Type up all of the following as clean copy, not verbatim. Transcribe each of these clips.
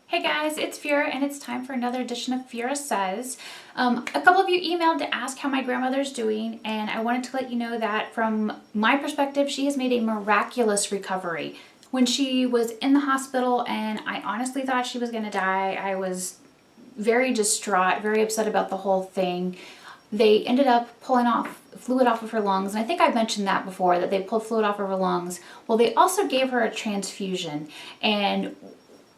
Hey guys, it's Phyrra and it's time for another edition of Phyrra Says. A couple of you emailed to ask how my grandmother's doing, and I wanted to let you know that from my perspective, she has made a miraculous recovery. When she was in the hospital and I honestly thought she was going to die, I was very distraught, very upset about the whole thing. They ended up pulling off fluid off of her lungs, and I think I've mentioned that before, that they pulled fluid off of her lungs. Well, they also gave her a transfusion, and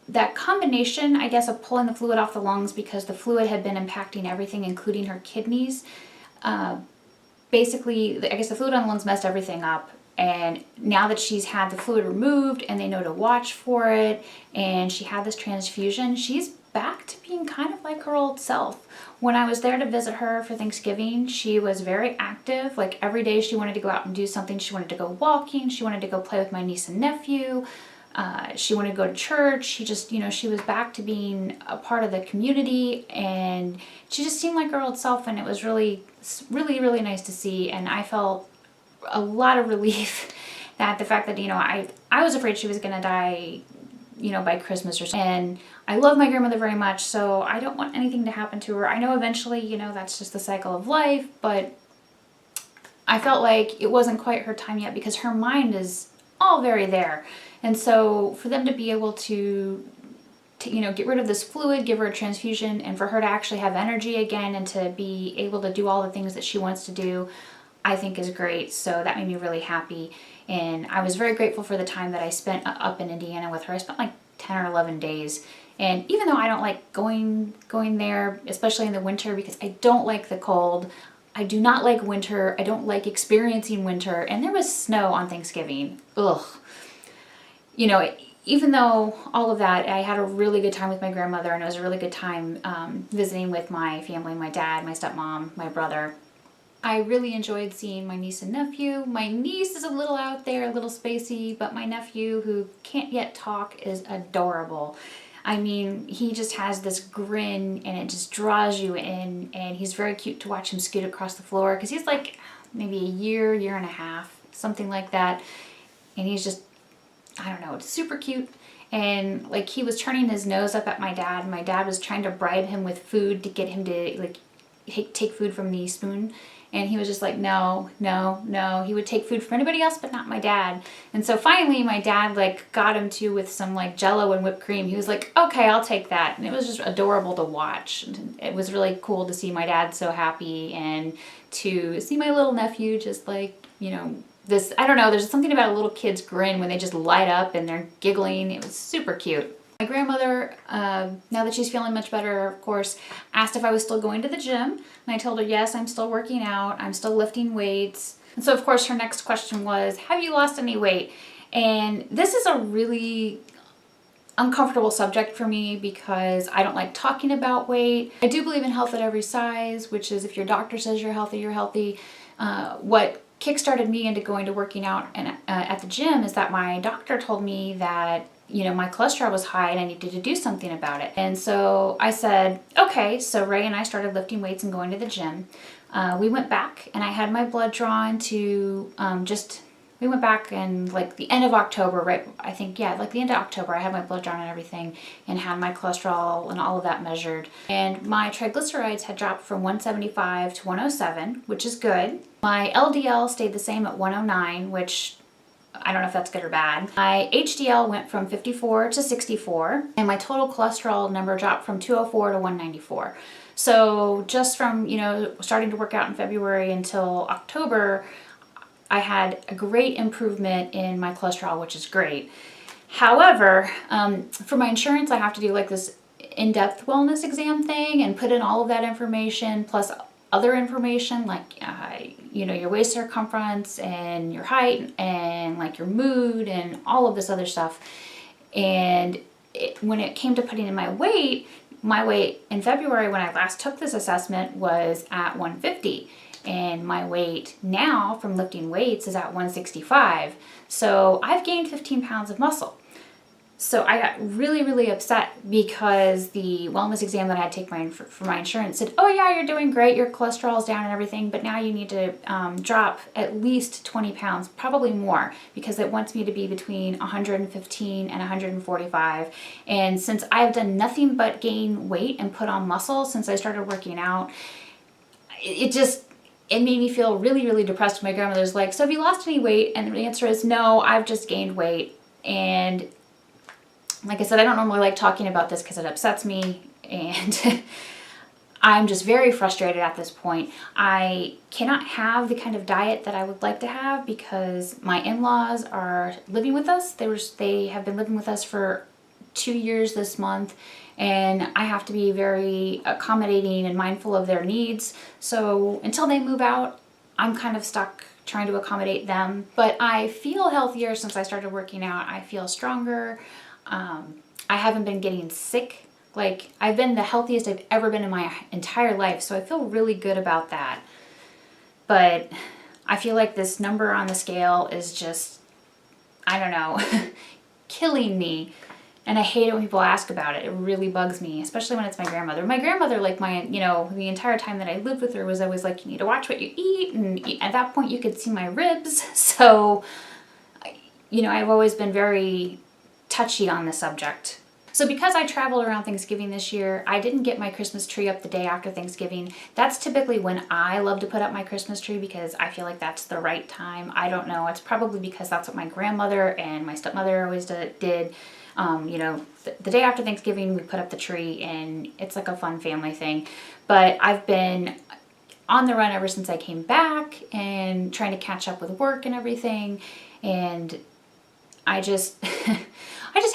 that combination, I guess, of pulling the fluid off the lungs because the fluid had been impacting everything, including her kidneys. Basically, I guess the fluid on the lungs messed everything up. And now that she's had the fluid removed and they know to watch for it, and she had this transfusion, she's back to being kind of like her old self. When I was there to visit her for Thanksgiving, she was very active. Like every day she wanted to go out and do something. She wanted to go walking. She wanted to go play with my niece and nephew. She wanted to go to church. She just, she was back to being a part of the community, and she just seemed like her old self, and it was really, really, really nice to see. And I felt a lot of relief that the fact that, I was afraid she was going to die, by Christmas or something. And I love my grandmother very much, so I don't want anything to happen to her. I know eventually, that's just the cycle of life, but I felt like it wasn't quite her time yet because her mind is all very there. And so for them to be able to get rid of this fluid, give her a transfusion, and for her to actually have energy again and to be able to do all the things that she wants to do, I think is great. So that made me really happy. And I was very grateful for the time that I spent up in Indiana with her. I spent like 10 or 11 days. And even though I don't like going there, especially in the winter, because I don't like the cold, I do not like winter. I don't like experiencing winter. And there was snow on Thanksgiving. Ugh. Even though all of that, I had a really good time with my grandmother, and it was a really good time visiting with my family, my dad, my stepmom, my brother. I really enjoyed seeing my niece and nephew. My niece is a little out there, a little spacey, but my nephew, who can't yet talk, is adorable. I mean, he just has this grin and it just draws you in, and he's very cute to watch him scoot across the floor because he's like maybe a year and a half, something like that. And he's just, I don't know, it's super cute. And like he was turning his nose up at my dad, and my dad was trying to bribe him with food to get him to like take food from the spoon. And he was just like, no, no, no. He would take food from anybody else, but not my dad. And so finally my dad like got him to with some like Jello and whipped cream. He was like, okay, I'll take that. And it was just adorable to watch. And it was really cool to see my dad so happy, and to see my little nephew just like, this, I don't know, there's something about a little kid's grin when they just light up and they're giggling. It was super cute. My grandmother, now that she's feeling much better, of course, asked if I was still going to the gym. And I told her, yes, I'm still working out. I'm still lifting weights. And so, of course, her next question was, have you lost any weight? And this is a really uncomfortable subject for me because I don't like talking about weight. I do believe in health at every size, which is if your doctor says you're healthy, you're healthy. What kickstarted me into going to working out and at the gym is that my doctor told me that my cholesterol was high and I needed to do something about it. And so I said, okay. So Ray and I started lifting weights and going to the gym. We went back and I had my blood drawn to we went back in like the end of October, right? I think, yeah, like the end of October, I had my blood drawn and everything and had my cholesterol and all of that measured. And my triglycerides had dropped from 175 to 107, which is good. My LDL stayed the same at 109, which I don't know if that's good or bad. My HDL went from 54 to 64, and my total cholesterol number dropped from 204 to 194. So just from, starting to work out in February until October, I had a great improvement in my cholesterol, which is great. However, for my insurance, I have to do like this in-depth wellness exam thing and put in all of that information plus other information like, your waist circumference and your height and like your mood and all of this other stuff. And when it came to putting in my weight in February when I last took this assessment was at 150. And my weight now from lifting weights is at 165. So I've gained 15 pounds of muscle. So I got really, really upset because the wellness exam that I had to take for my insurance said, oh yeah, you're doing great, your cholesterol's down and everything, but now you need to drop at least 20 pounds, probably more, because it wants me to be between 115 and 145. And since I've done nothing but gain weight and put on muscle since I started working out, it made me feel really, really depressed. My grandmother's like, so have you lost any weight? And the answer is no, I've just gained weight. And like I said, I don't normally like talking about this because it upsets me, and I'm just very frustrated at this point. I cannot have the kind of diet that I would like to have because my in-laws are living with us. They have been living with us for 2 years this month, and I have to be very accommodating and mindful of their needs. So until they move out, I'm kind of stuck trying to accommodate them. But I feel healthier since I started working out. I feel stronger. I haven't been getting sick. Like, I've been the healthiest I've ever been in my entire life, so I feel really good about that. But I feel like this number on the scale is just, I don't know, killing me. And I hate it when people ask about it. It really bugs me, especially when it's my grandmother. My grandmother, like the entire time that I lived with her, was always like, you need to watch what you eat. And at that point you could see my ribs. So, I've always been very touchy on the subject. So because I traveled around Thanksgiving this year, I didn't get my Christmas tree up the day after Thanksgiving. That's typically when I love to put up my Christmas tree because I feel like that's the right time. I don't know. It's probably because that's what my grandmother and my stepmother always did. The day after Thanksgiving, we put up the tree, and it's like a fun family thing. But I've been on the run ever since I came back and trying to catch up with work and everything. And I just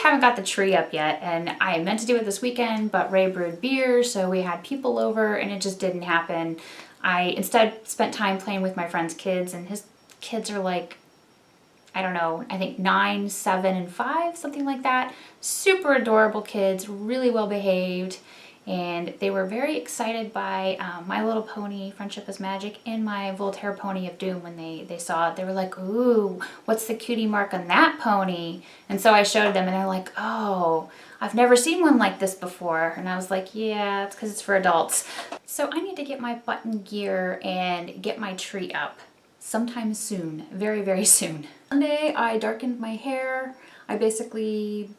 haven't got the tree up yet, and I meant to do it this weekend, but Ray brewed beer, so we had people over, and it just didn't happen. I instead spent time playing with my friend's kids, and his kids are like, I don't know, I think 9, 7, and 5, something like that. Super adorable kids, really well behaved, and they were very excited by My Little Pony, Friendship is Magic, and my Voltaire Pony of Doom. When they saw it, they were like, ooh, what's the cutie mark on that pony? And so I showed them, and they're like, oh, I've never seen one like this before. And I was like, yeah, it's because it's for adults. So I need to get my button gear and get my tree up sometime soon, very, very soon. Sunday, I darkened my hair. I basically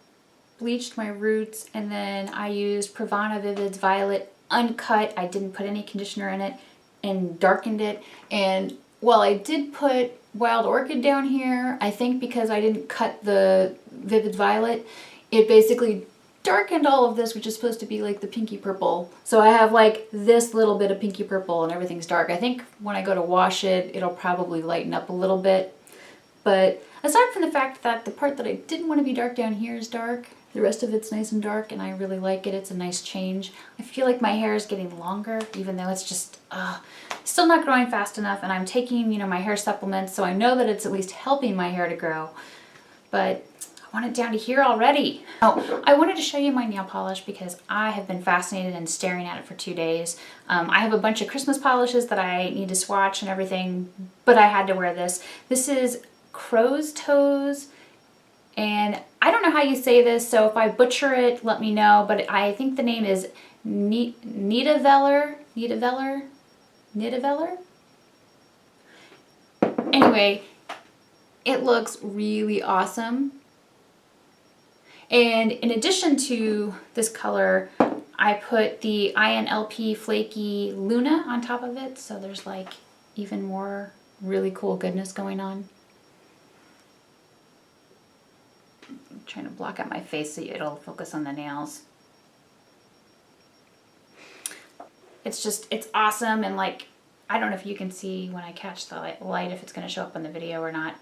bleached my roots, and then I used Pravana Vivid's Violet Uncut. I didn't put any conditioner in it, and darkened it. And while I did put Wild Orchid down here, I think because I didn't cut the Vivid Violet, it basically darkened all of this, which is supposed to be like the pinky purple. So I have like this little bit of pinky purple and everything's dark. I think when I go to wash it, it'll probably lighten up a little bit. But aside from the fact that the part that I didn't want to be dark down here is dark, the rest of it's nice and dark, and I really like it. It's a nice change. I feel like my hair is getting longer, even though it's just still not growing fast enough, and I'm taking, my hair supplements, so I know that it's at least helping my hair to grow. But I want it down to here already. Oh, I wanted to show you my nail polish because I have been fascinated and staring at it for 2 days. I have a bunch of Christmas polishes that I need to swatch and everything, but I had to wear this. This is Crow's Toes, and I don't know how you say this, so if I butcher it, let me know, but I think the name is Nidavellir? Anyway, it looks really awesome. And in addition to this color, I put the INLP Flaky Luna on top of it, so there's like even more really cool goodness going on. I'm trying to block out my face so it'll focus on the nails. It's awesome, and like, I don't know if you can see when I catch the light if it's going to show up on the video or not.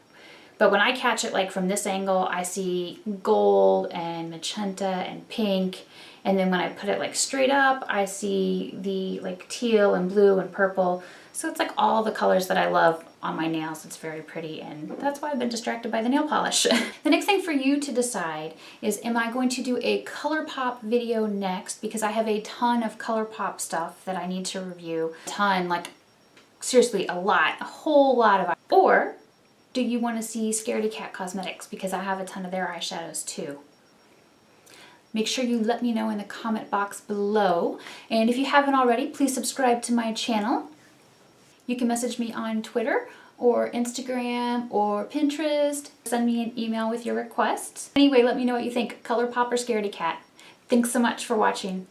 But when I catch it like from this angle, I see gold and magenta and pink. And then when I put it like straight up, I see the like teal and blue and purple. So it's like all the colors that I love on my nails. It's very pretty, and that's why I've been distracted by the nail polish. The next thing for you to decide is, am I going to do a ColourPop video next? Because I have a ton of ColourPop stuff that I need to review. A ton, like seriously a lot, a whole lot of. Or do you want to see Scaredy Cat Cosmetics? Because I have a ton of their eyeshadows too. make sure you let me know in the comment box below. And if you haven't already, please subscribe to my channel. You can message me on Twitter or Instagram or Pinterest. Send me an email with your requests. Anyway, let me know what you think. ColourPop or Scaredy Cat? Thanks so much for watching.